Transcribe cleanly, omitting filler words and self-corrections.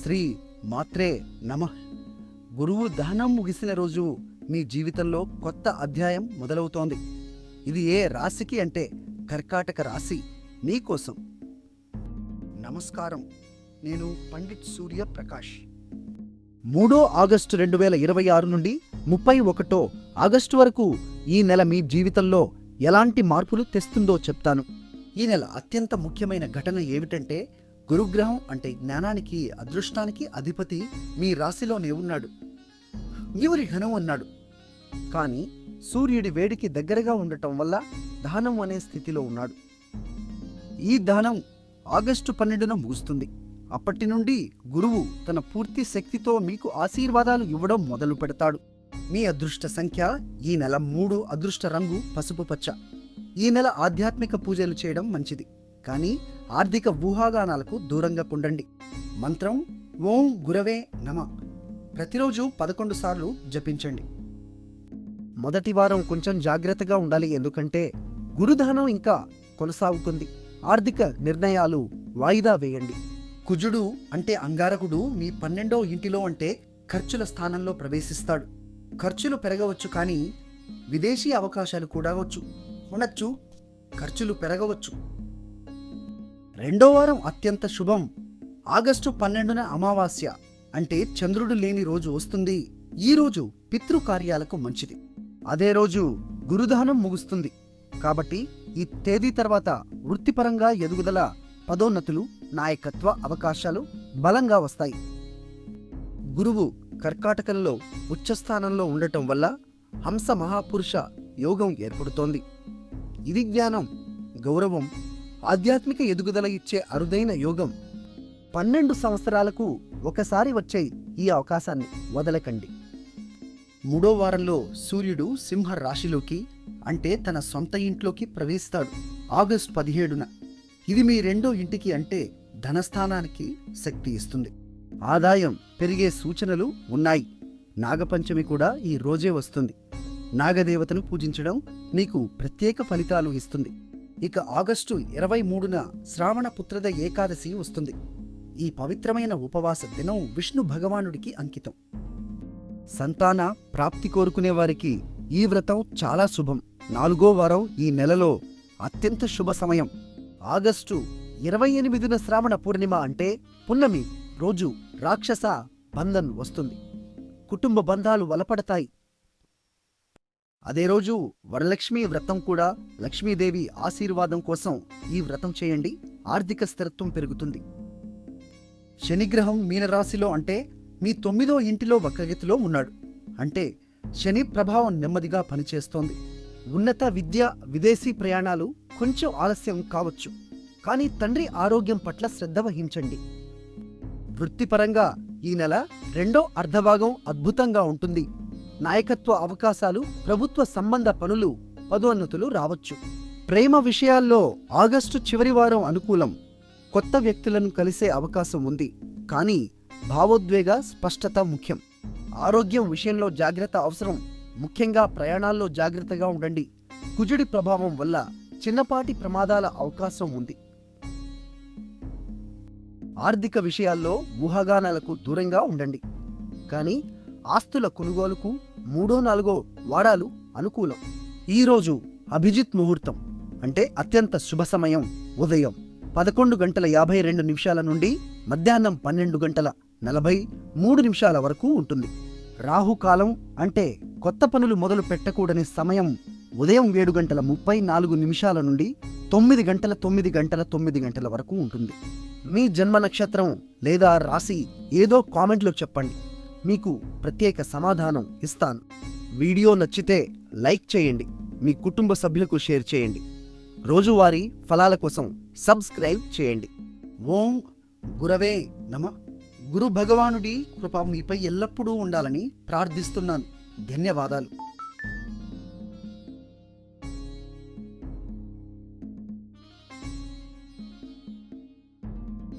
శ్రీ మాత్రే నమః. గురువు దహనం ముగిసిన రోజు మీ జీవితంలో కొత్త అధ్యాయం మొదలవుతోంది. ఇది ఏ రాశికి అంటే కర్కాటక రాశి మీకోసం. నమస్కారం, నేను పండిట్ సూర్య ప్రకాష్. 3 ఆగస్టు 2026 నుండి 31 ఆగస్టు వరకు ఈ నెల మీ జీవితంలో ఎలాంటి మార్పులు తెస్తుందో చెప్తాను. ఈ నెల అత్యంత ముఖ్యమైన ఘటన ఏమిటంటే, గురుగ్రహం అంటే జ్ఞానానికి, అదృష్టానికి అధిపతి మీ రాశిలోనే ఉన్నాడు. ఎవరి ఘనం అన్నాడు, కానీ సూర్యుడి వేడికి దగ్గరగా ఉండటం వల్ల దహనం అనే స్థితిలో ఉన్నాడు. ఈ దహనం ఆగస్టు 12న ముగుస్తుంది. అప్పటి నుండి గురువు తన పూర్తి శక్తితో మీకు ఆశీర్వాదాలు ఇవ్వడం మొదలు పెడతాడు. మీ అదృష్ట సంఖ్య ఈ నెల 3, అదృష్ట రంగు పసుపు పచ్చ. ఈ నెల ఆధ్యాత్మిక పూజలు చేయడం మంచిది, కానీ ఆర్థిక ఊహాగానాలకు దూరంగా ఉండండి. మంత్రం ఓం గురవే నమః ప్రతిరోజు 11 సార్లు జపించండి. మొదటి వారం కొంచెం జాగ్రత్తగా ఉండాలి, ఎందుకంటే గురుదహనం ఇంకా కొనసాగుతుంది. ఆర్థిక నిర్ణయాలు వాయిదా వేయండి. కుజుడు అంటే అంగారకుడు మీ 12వ ఇంటిలో అంటే ఖర్చుల స్థానంలో ప్రవేశిస్తాడు. ఖర్చులు పెరగవచ్చు, కానీ విదేశీ అవకాశాలు కూడా ఉండొచ్చు. ఖర్చులు పెరగవచ్చు. రెండో వారం అత్యంత శుభం. ఆగస్టు 12న అమావాస్య అంటే చంద్రుడు లేని రోజు వస్తుంది. ఈ రోజు పితృకార్యాలకు మంచిది. అదే రోజు గురుదహనం ముగుస్తుంది. కాబట్టి ఈ తేదీ తర్వాత వృత్తిపరంగా ఎదుగుదల, పదోన్నతులు, నాయకత్వ అవకాశాలు బలంగా వస్తాయి. గురువు కర్కాటకంలో ఉచ్చస్థానంలో ఉండటం వల్ల హంస మహాపురుష యోగం ఏర్పడుతోంది. ఇది జ్ఞానం, గౌరవం, ఆధ్యాత్మిక ఎదుగుదల ఇచ్చే అరుదైన యోగం. 12 సంవత్సరాలకు ఒకసారి వచ్చే ఈ అవకాశాన్ని వదలకండి. 3వ వారంలో సూర్యుడు సింహ రాశిలోకి అంటే తన సొంత ఇంట్లోకి ప్రవేశిస్తాడు ఆగస్టు 17న. ఇది మీ 2వ ఇంటికి అంటే ధనస్థానానికి శక్తి ఇస్తుంది. ఆదాయం పెరిగే సూచనలు ఉన్నాయి. నాగపంచమి కూడా ఈ రోజే వస్తుంది. నాగదేవతను పూజించడం మీకు ప్రత్యేక ఫలితాలు ఇస్తుంది. ఇక ఆగస్టు 23న శ్రావణ పుత్రద ఏకాదశి వస్తుంది. ఈ పవిత్రమైన ఉపవాస దినం విష్ణు భగవానుడికి అంకితం. సంతాన ప్రాప్తి కోరుకునే వారికి ఈ వ్రతం చాలా శుభం. 4వ వారం ఈ నెలలో అత్యంత శుభ సమయం. ఆగస్టు 28న శ్రావణ పూర్ణిమ అంటే పున్నమి రోజు రాక్షస బంధన్ వస్తుంది. కుటుంబ బంధాలు బలపడతాయి. అదే రోజు వరలక్ష్మి వ్రతం కూడా. లక్ష్మీదేవి ఆశీర్వాదం కోసం ఈ వ్రతం చేయండి. ఆర్థిక స్థిరత్వం పెరుగుతుంది. శనిగ్రహం మీనరాశిలో అంటే మీ 9వ ఇంటిలో వక్రగతిలో ఉన్నాడు. అంటే శని ప్రభావం నెమ్మదిగా పనిచేస్తోంది. ఉన్నత విద్య, విదేశీ ప్రయాణాలు కొంచెం ఆలస్యం కావచ్చు, కానీ తండ్రి ఆరోగ్యం పట్ల శ్రద్ధ వహించండి. వృత్తిపరంగా ఈ నెల 2వ అర్ధభాగం అద్భుతంగా ఉంటుంది. నాయకత్వ అవకాశాలు, ప్రభుత్వ సంబంధ పనులు, పదోన్నతులు రావచ్చు. ప్రేమ విషయాల్లో ఆగస్టు చివరి వారం అనుకూలం. కొత్త వ్యక్తులను కలిసే అవకాశం ఉంది, కానీ భావోద్వేగ స్పష్టత ముఖ్యం. ఆరోగ్యం విషయంలో జాగ్రత్త అవసరం. ముఖ్యంగా ప్రయాణాల్లో జాగ్రత్తగా ఉండండి. కుజుడి ప్రభావం వల్ల చిన్నపాటి ప్రమాదాల అవకాశం ఉంది. ఆర్థిక విషయాల్లో ఊహాగానాలకు దూరంగా ఉండండి, కానీ ఆస్తుల కొనుగోలుకు 3, 4 వారాలు అనుకూలం. ఈరోజు అభిజిత్ ముహూర్తం అంటే అత్యంత శుభ సమయం ఉదయం 11:52 నుండి మధ్యాహ్నం 12:43 వరకు ఉంటుంది. రాహుకాలం అంటే కొత్త పనులు మొదలు పెట్టకూడని సమయం ఉదయం 7:34 నుండి 9:09 వరకు ఉంటుంది. మీ జన్మ నక్షత్రం లేదా రాశి ఏదో కామెంట్లో చెప్పండి, మీకు ప్రత్యేక సమాధానం ఇస్తాను. వీడియో నచ్చితే లైక్ చేయండి, మీ కుటుంబ సభ్యులకు షేర్ చేయండి. రోజువారీ ఫలాల కోసం సబ్స్క్రైబ్ చేయండి. ఓం గురవే నమః. గురు భగవానుడి కృప మీపై ఎల్లప్పుడూ ఉండాలని ప్రార్థిస్తున్నాను. ధన్యవాదాలు.